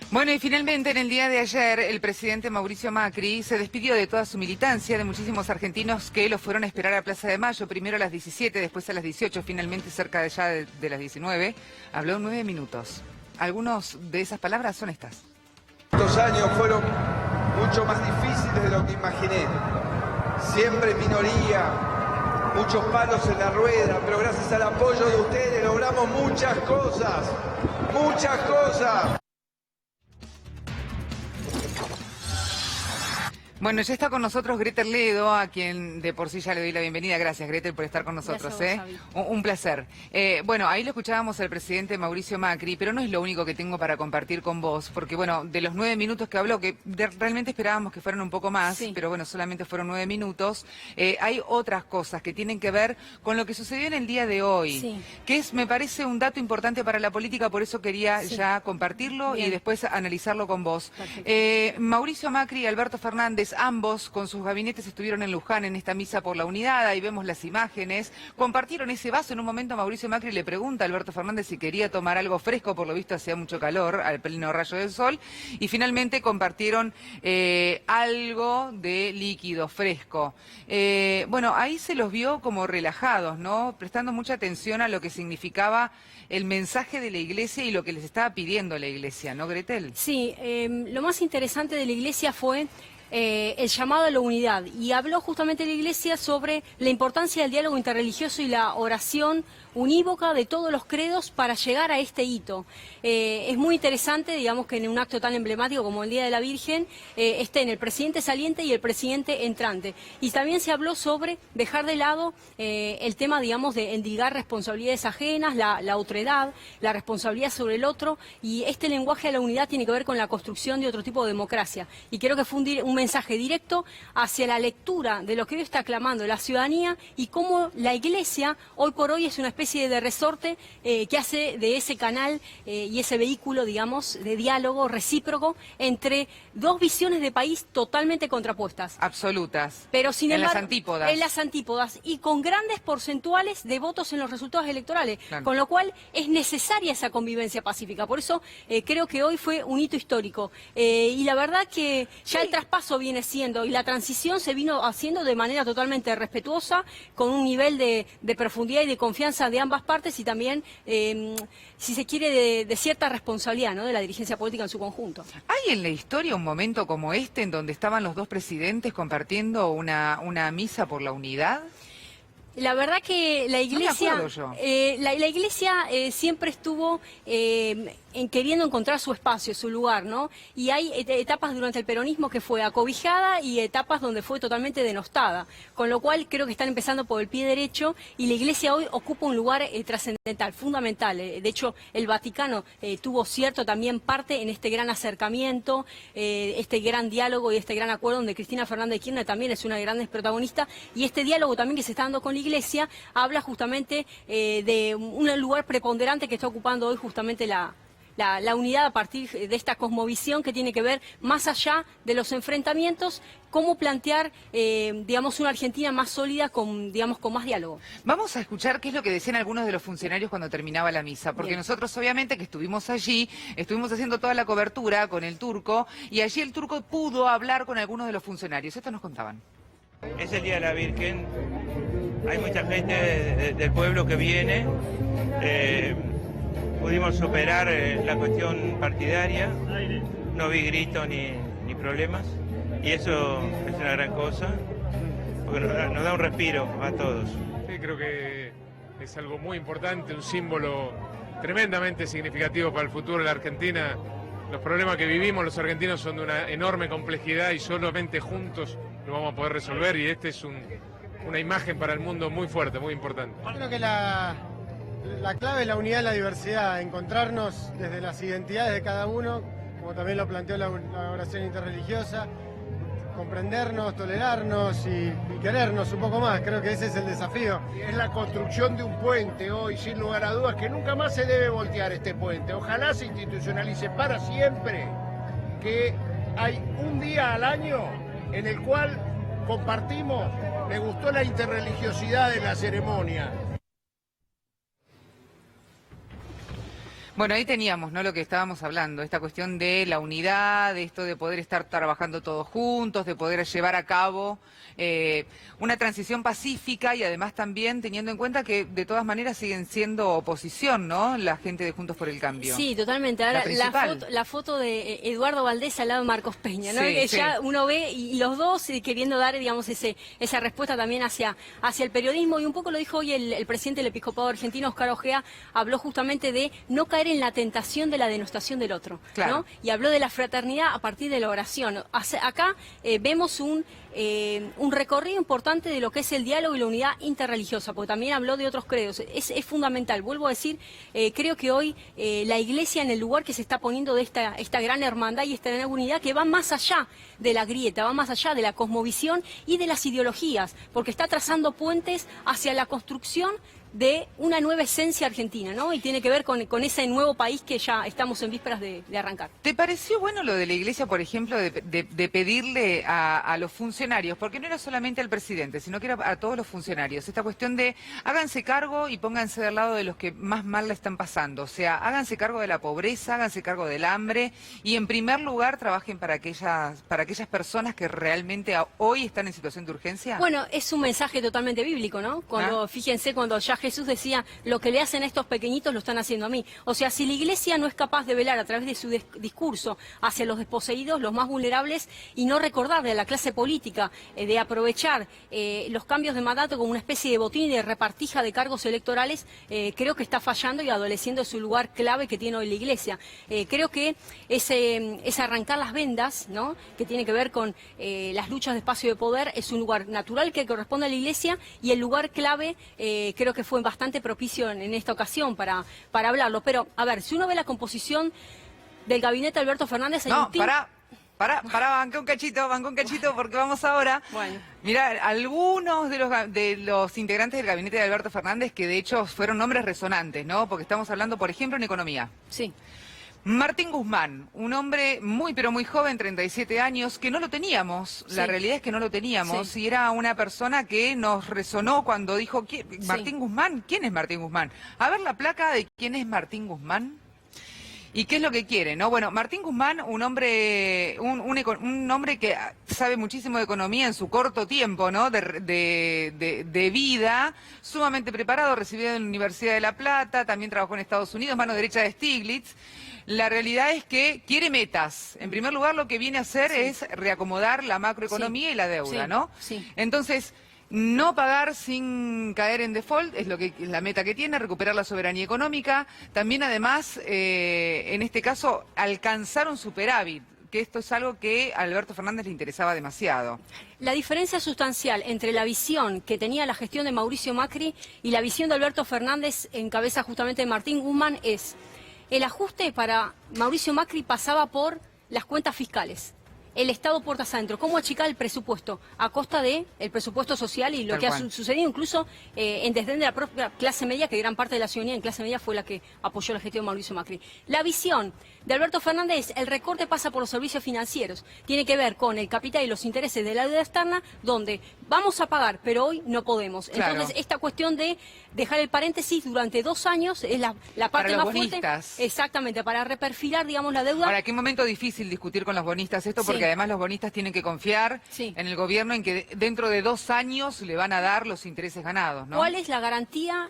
Bueno, y finalmente en el día de ayer el presidente Mauricio Macri se despidió de toda su militancia, de muchísimos argentinos que lo fueron a esperar a Plaza de Mayo, primero a las 17, después a las 18, finalmente cerca de ya de las 19. Habló 9 minutos. Algunas de esas palabras son estas. Estos años fueron mucho más difíciles de lo que imaginé. Siempre minoría, muchos palos en la rueda, pero gracias al apoyo de ustedes logramos muchas cosas, muchas cosas. Bueno, ya está con nosotros Gretel Ledo, a quien de por sí ya le doy la bienvenida. Gracias, Gretel, por estar con nosotros. Un placer. Bueno, ahí lo escuchábamos al presidente Mauricio Macri, pero no es lo único que tengo para compartir con vos, porque bueno, de los 9 minutos que habló, que realmente esperábamos que fueran un poco más, sí, pero bueno, solamente fueron 9 minutos, hay otras cosas que tienen que ver con lo que sucedió en el día de hoy, sí, que es, me parece, un dato importante para la política, por eso quería ya compartirlo. Bien. Y después analizarlo con vos. Mauricio Macri y Alberto Fernández, ambos con sus gabinetes estuvieron en Luján en esta misa por la unidad, ahí vemos las imágenes, compartieron ese vaso. En un momento Mauricio Macri le pregunta a Alberto Fernández si quería tomar algo fresco, por lo visto hacía mucho calor al pleno rayo del sol, y finalmente compartieron algo de líquido fresco. Bueno, ahí se los vio como relajados, ¿no? Prestando mucha atención a lo que significaba el mensaje de la Iglesia y lo que les estaba pidiendo la Iglesia, ¿no, Gretel? Sí, lo más interesante de la Iglesia fue el llamado a la unidad, y habló justamente la Iglesia sobre la importancia del diálogo interreligioso y la oración unívoca de todos los credos para llegar a este hito. Es muy interesante, digamos, que en un acto tan emblemático como el Día de la Virgen estén el presidente saliente y el presidente entrante. Y también se habló sobre dejar de lado el tema, digamos, de endilgar responsabilidades ajenas, la otredad, la responsabilidad sobre el otro, y este lenguaje de la unidad tiene que ver con la construcción de otro tipo de democracia. Y creo que fue un mensaje directo hacia la lectura de lo que hoy está clamando la ciudadanía y cómo la Iglesia hoy por hoy es una especie de resorte que hace de ese canal y ese vehículo, digamos, de diálogo recíproco entre dos visiones de país totalmente contrapuestas. Absolutas. Pero sin embargo, en las antípodas. En las antípodas, y con grandes porcentuales de votos en los resultados electorales, claro, con lo cual es necesaria esa convivencia pacífica. Por eso creo que hoy fue un hito histórico. Y la verdad que ya el traspaso viene siendo, y la transición se vino haciendo de manera totalmente respetuosa, con un nivel de profundidad y de confianza de ambas partes, y también, si se quiere, de cierta responsabilidad, ¿no?, de la dirigencia política en su conjunto. ¿Hay en la historia un momento como este en donde estaban los dos presidentes compartiendo una misa por la unidad? La verdad que la Iglesia, no me acuerdo yo. La Iglesia siempre estuvo queriendo encontrar su espacio, su lugar, ¿no? Y hay etapas durante el peronismo que fue acobijada y etapas donde fue totalmente denostada, con lo cual creo que están empezando por el pie derecho, y la Iglesia hoy ocupa un lugar trascendental, fundamental. De hecho, el Vaticano tuvo cierto también parte en este gran acercamiento, este gran diálogo y este gran acuerdo donde Cristina Fernández de Kirchner también es una de grandes protagonistas, y este diálogo también que se está dando con la Iglesia habla justamente de un lugar preponderante que está ocupando hoy justamente la unidad a partir de esta cosmovisión que tiene que ver más allá de los enfrentamientos, cómo plantear, digamos, una Argentina más sólida, digamos, con más diálogo. Vamos a escuchar qué es lo que decían algunos de los funcionarios cuando terminaba la misa, porque bien, nosotros obviamente que estuvimos allí, estuvimos haciendo toda la cobertura con el Turco, y allí el Turco pudo hablar con algunos de los funcionarios. Esto nos contaban. Es el Día de la Virgen, hay mucha gente del pueblo que viene. Pudimos superar la cuestión partidaria, no vi gritos ni problemas, y eso es una gran cosa, porque nos da un respiro a todos. Sí, creo que es algo muy importante, un símbolo tremendamente significativo para el futuro de la Argentina. Los problemas que vivimos los argentinos son de una enorme complejidad y solamente juntos lo vamos a poder resolver, y este es una imagen para el mundo muy fuerte, muy importante. Creo que la clave es la unidad y la diversidad, encontrarnos desde las identidades de cada uno, como también lo planteó la oración interreligiosa, comprendernos, tolerarnos y querernos un poco más. Creo que ese es el desafío. Es la construcción de un puente hoy, sin lugar a dudas, que nunca más se debe voltear este puente. Ojalá se institucionalice para siempre, que hay un día al año en el cual compartimos. Me gustó la interreligiosidad de la ceremonia. Bueno, ahí teníamos, ¿no?, lo que estábamos hablando, esta cuestión de la unidad, de esto de poder estar trabajando todos juntos, de poder llevar a cabo una transición pacífica y además también teniendo en cuenta que de todas maneras siguen siendo oposición, ¿no?, la gente de Juntos por el Cambio. Sí, totalmente. Ahora, la foto de Eduardo Valdés al lado de Marcos Peña, ¿no? Sí, que sí. ya uno ve y los dos queriendo dar, digamos, esa respuesta también hacia el periodismo, y un poco lo dijo hoy el presidente del Episcopado Argentino, Oscar Ojea, habló justamente de no caer en la tentación de la denostación del otro, claro, ¿no? Y habló de la fraternidad a partir de la oración. Acá vemos un recorrido importante de lo que es el diálogo y la unidad interreligiosa, porque también habló de otros credos. Es fundamental, vuelvo a decir, creo que hoy la Iglesia en el lugar que se está poniendo de esta gran hermandad y esta gran unidad que va más allá de la grieta, va más allá de la cosmovisión y de las ideologías, porque está trazando puentes hacia la construcción de una nueva esencia argentina, ¿no? Y tiene que ver con ese nuevo país que ya estamos en vísperas de arrancar. ¿Te pareció bueno lo de la Iglesia, por ejemplo, de pedirle a los funcionarios, porque no era solamente al presidente, sino que era a todos los funcionarios, esta cuestión de háganse cargo y pónganse del lado de los que más mal la están pasando? O sea, háganse cargo de la pobreza, háganse cargo del hambre y en primer lugar trabajen para aquellas personas que realmente hoy están en situación de urgencia. Bueno, es un mensaje totalmente bíblico, ¿no? Fíjense, cuando ya Jesús decía, lo que le hacen a estos pequeñitos lo están haciendo a mí. O sea, si la Iglesia no es capaz de velar a través de su discurso hacia los desposeídos, los más vulnerables, y no recordarle a la clase política de aprovechar los cambios de mandato como una especie de botín y de repartija de cargos electorales, creo que está fallando y adoleciendo su lugar clave que tiene hoy la Iglesia. Creo que ese arrancar las vendas, ¿no?, que tiene que ver con las luchas de espacio de poder, es un lugar natural que corresponde a la Iglesia, y el lugar clave creo que fue bastante propicio en esta ocasión para hablarlo. Pero, a ver, si uno ve la composición del gabinete de Alberto Fernández... No, pará, banca un cachito, porque vamos ahora. Bueno. Mirá, algunos de los integrantes del gabinete de Alberto Fernández, que de hecho fueron nombres resonantes, ¿no? Porque estamos hablando, por ejemplo, en economía. Sí. Martín Guzmán, un hombre muy pero muy joven, 37 años, que no lo teníamos, sí. La realidad es que no lo teníamos, sí. Y era una persona que nos resonó cuando dijo, ¿Martín sí. Guzmán? ¿Quién es Martín Guzmán? A ver la placa de quién es Martín Guzmán. ¿Y qué es lo que quiere, no? Bueno, Martín Guzmán, un hombre que sabe muchísimo de economía en su corto tiempo, ¿no?, de vida, sumamente preparado, recibido en la Universidad de La Plata, también trabajó en Estados Unidos, mano derecha de Stiglitz. La realidad es que quiere metas. En primer lugar, lo que viene a hacer sí. es reacomodar la macroeconomía sí. y la deuda, sí. ¿no? Sí. Entonces, no pagar sin caer en default es la meta que tiene, recuperar la soberanía económica. También, además, en este caso, alcanzar un superávit, que esto es algo que a Alberto Fernández le interesaba demasiado. La diferencia sustancial entre la visión que tenía la gestión de Mauricio Macri y la visión de Alberto Fernández en cabeza justamente de Martín Guzmán es: el ajuste para Mauricio Macri pasaba por las cuentas fiscales. El Estado puertas adentro, cómo achicar el presupuesto a costa del presupuesto social y lo Tal que cual. ha sucedido incluso en desdén de la propia clase media, que gran parte de la ciudadanía en clase media fue la que apoyó la gestión de Mauricio Macri. La visión de Alberto Fernández, el recorte pasa por los servicios financieros, tiene que ver con el capital y los intereses de la deuda externa, donde vamos a pagar, pero hoy no podemos. Claro. Entonces, esta cuestión de dejar el paréntesis durante 2 años es la parte Para los más fuerte. bonistas. Exactamente, para reperfilar, digamos, la deuda. Ahora, qué momento difícil discutir con los bonistas esto, porque Sí. además los bonistas tienen que confiar Sí. en el gobierno, en que dentro de 2 años le van a dar los intereses ganados, ¿no? ¿Cuál es la garantía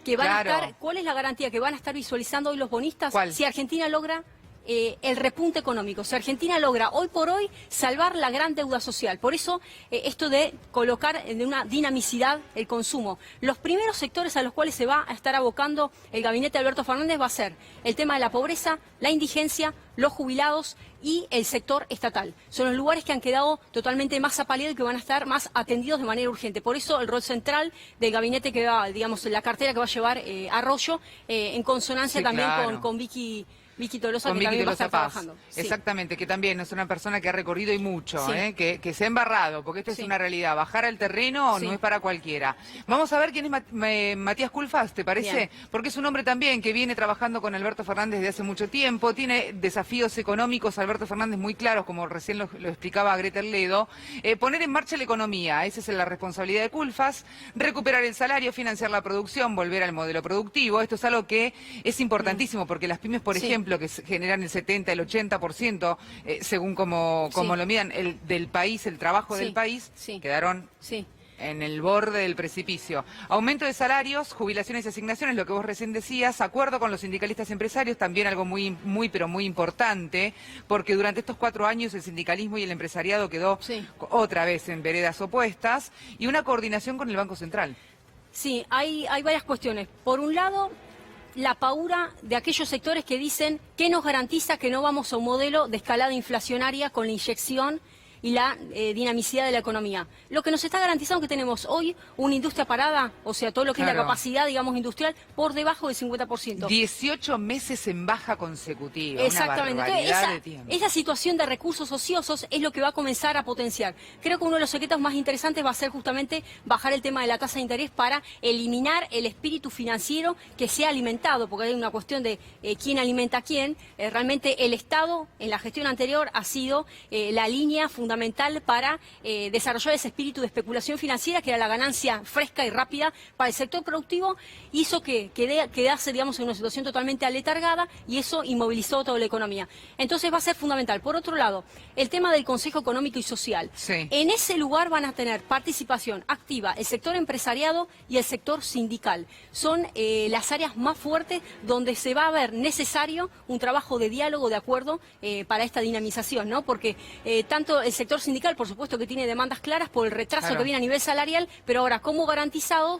que van Claro. a estar? ¿Cuál es la garantía que van a estar visualizando hoy los bonistas? ¿Cuál? Si Argentina logra el repunte económico, si Argentina logra hoy por hoy salvar la gran deuda social. Por eso esto de colocar en una dinamicidad el consumo. Los primeros sectores a los cuales se va a estar abocando el gabinete de Alberto Fernández va a ser el tema de la pobreza, la indigencia, los jubilados y el sector estatal. Son los lugares que han quedado totalmente más apaleados y que van a estar más atendidos de manera urgente. Por eso el rol central del gabinete que va, digamos, la cartera que va a llevar Arroyo, en consonancia Sí, también claro. con Vicky Vicky Tolosa, con que Vicky también va a Tolosa estar Paz. trabajando. Sí. Exactamente, que también es una persona que ha recorrido y mucho, Sí. que se ha embarrado, porque esto Sí. es una realidad. Bajar al terreno Sí. no es para cualquiera. Vamos a ver quién es Matías Culfas, ¿te parece? Bien. Porque es un hombre también que viene trabajando con Alberto Fernández desde hace mucho tiempo, tiene desafíos económicos, Alberto Fernández, muy claros, como recién lo explicaba Greta Ledo. Poner en marcha la economía, esa es la responsabilidad de Culfas, recuperar el salario, financiar la producción, volver al modelo productivo. Esto es algo que es importantísimo, porque las pymes, por Sí. ejemplo, que generan el 70, el 80%, según como Sí. lo midan, del país, el trabajo Sí. del país, Sí. quedaron Sí. en el borde del precipicio. Aumento de salarios, jubilaciones y asignaciones, lo que vos recién decías, acuerdo con los sindicalistas empresarios, también algo pero muy importante, porque durante estos 4 años el sindicalismo y el empresariado quedó Sí. otra vez en veredas opuestas, y una coordinación con el Banco Central. Sí, hay varias cuestiones. Por un lado, la paura de aquellos sectores que dicen que nos garantiza que no vamos a un modelo de escalada inflacionaria con la inyección y la dinamicidad de la economía. Lo que nos está garantizando que tenemos hoy una industria parada, o sea, todo lo que es la Claro. capacidad, digamos, industrial, por debajo del 50%. 18 meses en baja consecutiva, Exactamente. una Entonces, barbaridad de tiempo. esa situación de recursos ociosos es lo que va a comenzar a potenciar. Creo que uno de los secretos más interesantes va a ser justamente bajar el tema de la tasa de interés para eliminar el espíritu financiero que se ha alimentado, porque hay una cuestión de quién alimenta a quién. Realmente el Estado, en la gestión anterior, ha sido la línea fundamental para desarrollar ese espíritu de especulación financiera, que era la ganancia fresca y rápida para el sector productivo, hizo que quedase, digamos, en una situación totalmente aletargada, y eso inmovilizó toda la economía. Entonces va a ser fundamental. Por otro lado, el tema del Consejo Económico y Social. Sí. En ese lugar van a tener participación activa el sector empresariado y el sector sindical. Son las áreas más fuertes donde se va a ver necesario un trabajo de diálogo, de acuerdo, para esta dinamización, ¿no? Porque tanto el sector sindical, por supuesto, que tiene demandas claras por el retraso Claro. que viene a nivel salarial, pero ahora, ¿cómo garantizamos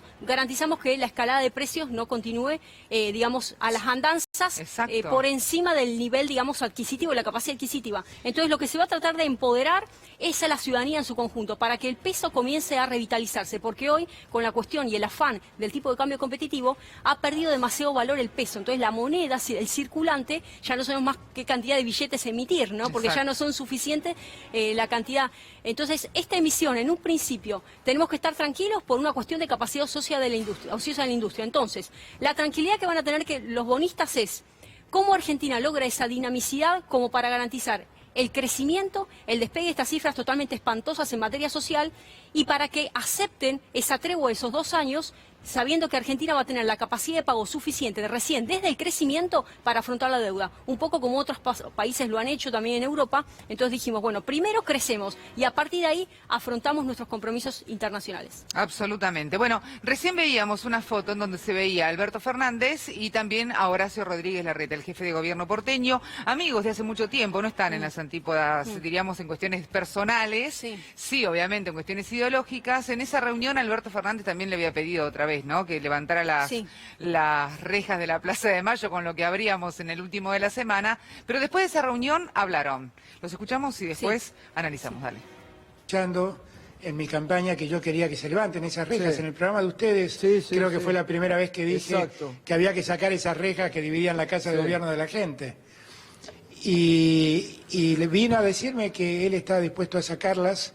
que la escalada de precios no continúe, digamos, a las andanzas Exacto. por encima del nivel, digamos, adquisitivo, la capacidad adquisitiva? Entonces, lo que se va a tratar de empoderar es a la ciudadanía en su conjunto, para que el peso comience a revitalizarse, porque hoy, con la cuestión y el afán del tipo de cambio competitivo, ha perdido demasiado valor el peso. Entonces, la moneda, el circulante, ya no sabemos más qué cantidad de billetes emitir, ¿no? Porque Exacto. ya no son suficientes la cantidad. Entonces, esta emisión, en un principio, tenemos que estar tranquilos por una cuestión de capacidad ociosa de la industria. Entonces, la tranquilidad que van a tener que los bonistas es cómo Argentina logra esa dinamicidad como para garantizar el crecimiento, el despegue de estas cifras totalmente espantosas en materia social, y para que acepten esa tregua de esos 2 años, sabiendo que Argentina va a tener la capacidad de pago suficiente recién desde el crecimiento para afrontar la deuda, un poco como otros países lo han hecho también en Europa. Entonces dijimos, bueno, primero crecemos y a partir de ahí afrontamos nuestros compromisos internacionales. Absolutamente. Bueno, recién veíamos una foto en donde se veía a Alberto Fernández y también a Horacio Rodríguez Larreta, el jefe de gobierno porteño, amigos de hace mucho tiempo, no están en las antípodas, diríamos, en cuestiones personales, sí, obviamente en cuestiones ideológicas. En esa reunión Alberto Fernández también le había pedido otra vez, ¿no?, que levantara las rejas de la Plaza de Mayo, con lo que abríamos en el último de la semana, pero después de esa reunión hablaron. Los escuchamos y después analizamos, dale. Escuchando en mi campaña que yo quería que se levanten esas rejas. En el programa de ustedes creo que fue la primera vez que dije que había que sacar esas rejas que dividían la casa de gobierno de la gente. Y le vino a decirme que él estaba dispuesto a sacarlas,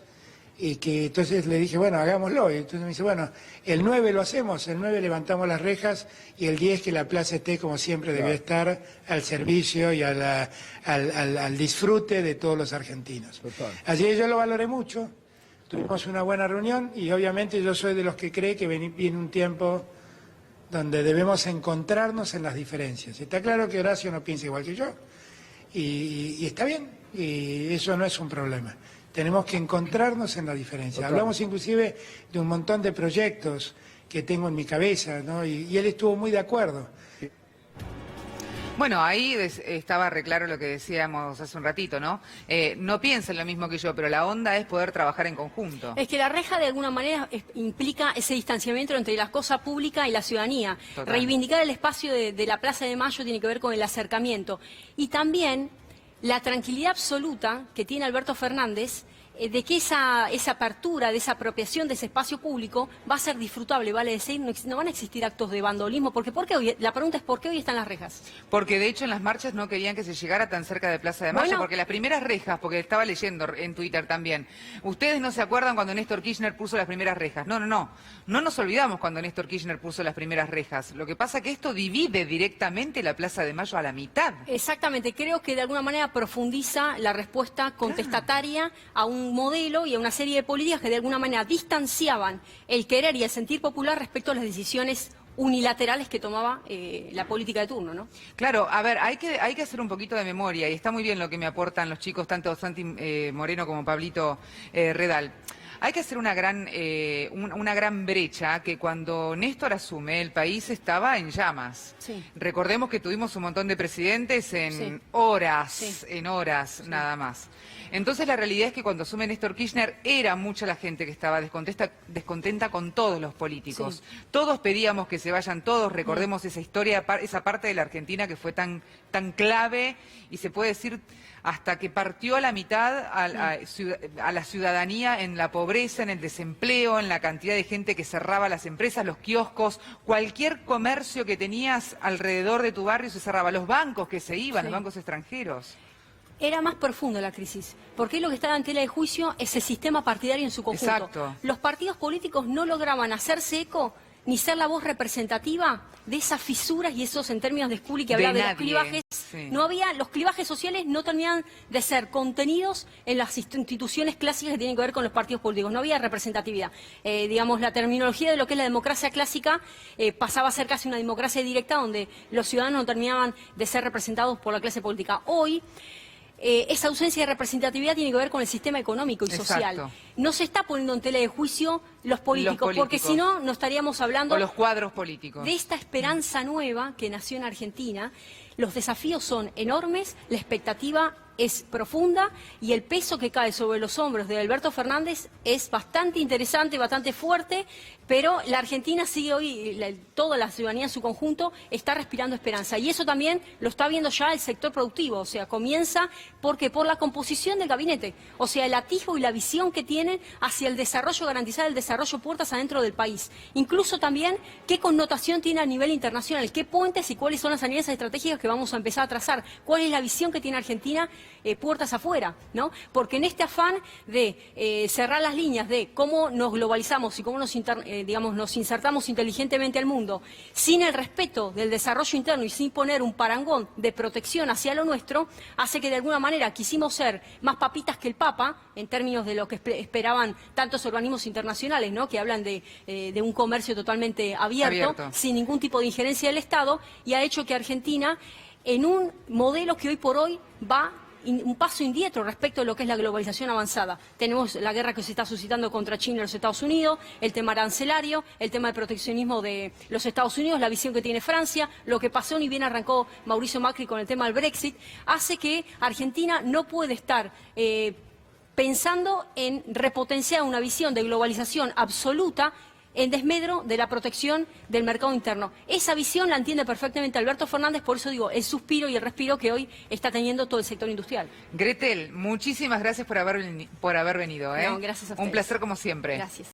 y que entonces le dije, bueno, hagámoslo. Y entonces me dice, bueno, el 9 lo hacemos, el 9 levantamos las rejas, y el 10 que la plaza esté como siempre debió estar, al servicio y al disfrute de todos los argentinos. Así que yo lo valoré mucho, tuvimos una buena reunión, y obviamente yo soy de los que cree que viene un tiempo donde debemos encontrarnos en las diferencias. Está claro que Horacio no piensa igual que yo, y está bien, y eso no es un problema. Tenemos que encontrarnos en la diferencia. Hablamos inclusive de un montón de proyectos que tengo en mi cabeza, ¿no? Y él estuvo muy de acuerdo. Bueno, ahí estaba re claro lo que decíamos hace un ratito, ¿no? No piensan lo mismo que yo, pero la onda es poder trabajar en conjunto. Es que la reja de alguna manera implica ese distanciamiento entre la cosa pública y la ciudadanía. Total. Reivindicar el espacio de la Plaza de Mayo tiene que ver con el acercamiento. Y también la tranquilidad absoluta que tiene Alberto Fernández de que esa apertura, de esa apropiación de ese espacio público va a ser disfrutable, vale decir, no van a existir actos de vandolismo, porque la pregunta es ¿por qué hoy están las rejas? Porque de hecho en las marchas no querían que se llegara tan cerca de Plaza de Mayo, Bueno, porque las primeras rejas, porque estaba leyendo en Twitter también, ustedes no se acuerdan cuando Néstor Kirchner puso las primeras rejas. No nos olvidamos cuando Néstor Kirchner puso las primeras rejas. Lo que pasa es que esto divide directamente la Plaza de Mayo a la mitad. Exactamente, creo que de alguna manera profundiza la respuesta contestataria a un modelo y a una serie de políticas que de alguna manera distanciaban el querer y el sentir popular respecto a las decisiones unilaterales que tomaba la política de turno, ¿no? Claro, a ver, hay que hacer un poquito de memoria y está muy bien lo que me aportan los chicos, tanto Santi Moreno como Pablito Redal. Hay que hacer una gran brecha, que cuando Néstor asume, el país estaba en llamas. Sí. Recordemos que tuvimos un montón de presidentes en Sí. horas, Sí. nada más. Entonces la realidad es que cuando asume Néstor Kirchner era mucha la gente que estaba descontenta con todos los políticos. Sí. Todos pedíamos que se vayan todos, recordemos esa historia, esa parte de la Argentina que fue tan clave y se puede decir hasta que partió a la mitad a la ciudadanía en la pobreza, en el desempleo, en la cantidad de gente que cerraba las empresas, los kioscos, cualquier comercio que tenías alrededor de tu barrio se cerraba, los bancos que se iban, Sí. los bancos extranjeros. Era más profunda la crisis, porque lo que estaba en tela de juicio es el sistema partidario en su conjunto. Exacto. Los partidos políticos no lograban hacerse eco ni ser la voz representativa de esas fisuras y esos, en términos de Scully, que hablaba de los nadie, clivajes. sí. No había, los clivajes sociales no terminaban de ser contenidos en las instituciones clásicas que tienen que ver con los partidos políticos. No había representatividad. Digamos, la terminología de lo que es la democracia clásica pasaba a ser casi una democracia directa donde los ciudadanos no terminaban de ser representados por la clase política. Hoy, esa ausencia de representatividad tiene que ver con el sistema económico y social. Exacto. No se está poniendo en tela de juicio los políticos, porque si no, no estaríamos hablando O los cuadros políticos. de esta esperanza nueva que nació en Argentina. Los desafíos son enormes, la expectativa es profunda y el peso que cae sobre los hombros de Alberto Fernández es bastante interesante, bastante fuerte, pero la Argentina sigue hoy, toda la ciudadanía en su conjunto está respirando esperanza. Y eso también lo está viendo ya el sector productivo, o sea, comienza porque por la composición del gabinete, o sea, el atisbo y la visión que tienen hacia el desarrollo, garantizar el desarrollo puertas adentro del país. Incluso también qué connotación tiene a nivel internacional, qué puentes y cuáles son las alianzas estratégicas que vamos a empezar a trazar, cuál es la visión que tiene Argentina puertas afuera, ¿no? Porque en este afán de cerrar las líneas de cómo nos globalizamos y cómo nos insertamos inteligentemente al mundo, sin el respeto del desarrollo interno y sin poner un parangón de protección hacia lo nuestro, hace que de alguna manera quisimos ser más papitas que el Papa, en términos de lo que esperaban tantos organismos internacionales, ¿no? Que hablan de un comercio totalmente abierto, sin ningún tipo de injerencia del Estado, y ha hecho que Argentina, en un modelo que hoy por hoy va un paso indietro respecto a lo que es la globalización avanzada. Tenemos la guerra que se está suscitando contra China y los Estados Unidos, el tema arancelario, el tema del proteccionismo de los Estados Unidos, la visión que tiene Francia, lo que pasó ni bien arrancó Mauricio Macri con el tema del Brexit, hace que Argentina no puede estar pensando en repotenciar una visión de globalización absoluta en desmedro de la protección del mercado interno. Esa visión la entiende perfectamente Alberto Fernández, por eso digo, el suspiro y el respiro que hoy está teniendo todo el sector industrial. Gretel, muchísimas gracias por haber venido. No, gracias a ustedes. Un placer como siempre. Gracias.